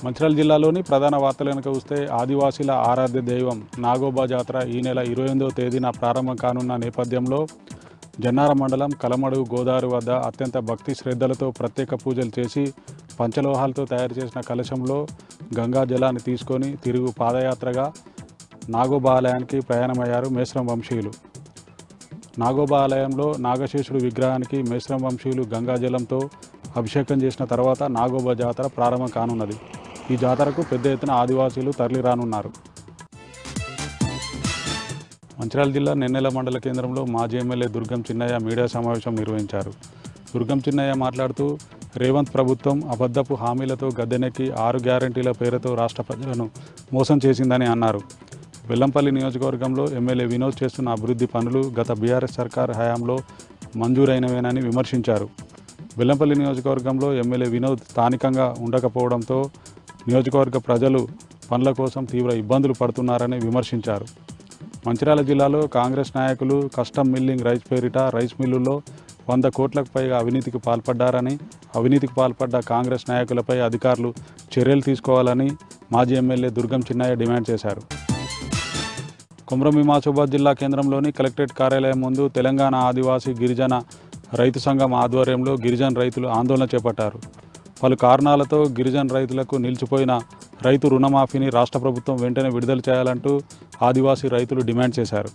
మంచిర్యాల జిల్లాలోని ప్రధాన వార్తలు కనుక చూస్తే ఆదివాసీల ఆరాధ్య దైవం నాగోబా జాతర ఈ నెల 28వ తేదీన ప్రారంభం కానున్న నేపథ్యంలో జన్నారం మండలం కలమడుగు గోదావరి వద్ద అత్యంత భక్తి శ్రద్ధలతో ప్రత్యేక పూజలు చేసి పంచలోహాలతో తయారు చేసిన కలశంలో గంగా జలాన్ని తీసుకొని తిరుగు పాదయాత్రగా నాగోబా ఆలయానికి ప్రయాణమయ్యారు మేశ్రం వంశీయులు. నాగోబా ఆలయంలో నాగశేషుడు విగ్రహానికి మేశ్రం వంశీయులు గంగాజలంతో అభిషేకం చేసిన తర్వాత నాగోబా జాతర ప్రారంభం కానున్నది. ఈ జాతరకు పెద్ద ఎత్తున ఆదివాసీలు తరలిరానున్నారు. మంచిర్యాల జిల్లా నెన్నెల మండల కేంద్రంలో మాజీ ఎమ్మెల్యే దుర్గం చిన్నయ్య మీడియా సమావేశం నిర్వహించారు. దుర్గం చిన్నయ్య మాట్లాడుతూ రేవంత్ ప్రభుత్వం అబద్ధపు హామీలతో గద్దెనెక్కి 6 గ్యారంటీల పేరుతో రాష్ట్ర ప్రజలను మోసం చేసిందని అన్నారు. వెల్లంపల్లి నియోజకవర్గంలో ఎమ్మెల్యే వినోద్ చేస్తున్న అభివృద్ధి పనులు గత బీఆర్ఎస్ సర్కార్ హయాంలో మంజూరైనవేనని విమర్శించారు. వెల్లంపల్లి నియోజకవర్గంలో ఎమ్మెల్యే వినోద్ స్థానికంగా ఉండకపోవడంతో నియోజకవర్గ ప్రజలు పనుల కోసం తీవ్ర ఇబ్బందులు పడుతున్నారని విమర్శించారు. మంచిర్యాల జిల్లాలో కాంగ్రెస్ నాయకులు కస్టమ్ మిల్లింగ్ రైస్ పేరిట రైస్ మిల్లుల్లో 100 కోట్లకు పైగా అవినీతికి పాల్పడ్డారని, అవినీతికి పాల్పడ్డ కాంగ్రెస్ నాయకులపై అధికారులు చర్యలు తీసుకోవాలని మాజీ ఎమ్మెల్యే దుర్గం చిన్నయ్య డిమాండ్ చేశారు. కొమ్రం భీమాసోబాద్ జిల్లా కేంద్రంలోని కలెక్టరేట్ కార్యాలయం ముందు తెలంగాణ ఆదివాసీ గిరిజన రైతు సంఘం ఆధ్వర్యంలో గిరిజన రైతులు ఆందోళన చేపట్టారు. పలు కారణాలతో గిరిజన రైతులకు నిలిచిపోయిన రైతు రుణమాఫీని రాష్ట్ర ప్రభుత్వం వెంటనే విడుదల చేయాలంటూ ఆదివాసీ రైతులు డిమాండ్ చేశారు.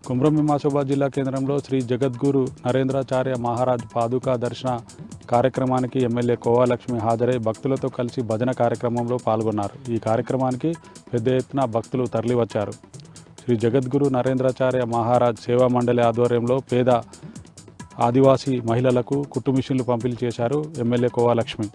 కొమ్రం భీమాసోబాద్ జిల్లా కేంద్రంలో శ్రీ జగద్గురు నరేంద్రాచార్య మహారాజ్ పాదుకా దర్శన కార్యక్రమానికి ఎమ్మెల్యే కోవాలక్ష్మి హాజరై భక్తులతో కలిసి భజన కార్యక్రమంలో పాల్గొన్నారు. ఈ కార్యక్రమానికి పెద్ద ఎత్తున భక్తులు తరలివచ్చారు. శ్రీ జగద్గురు నరేంద్రాచార్య మహారాజ్ సేవా మండలి ఆధ్వర్యంలో పేద ఆదివాసీ మహిళలకు కుట్టు మిషన్లు పంపిణీ చేశారు ఎమ్మెల్యే కోవాలక్ష్మి.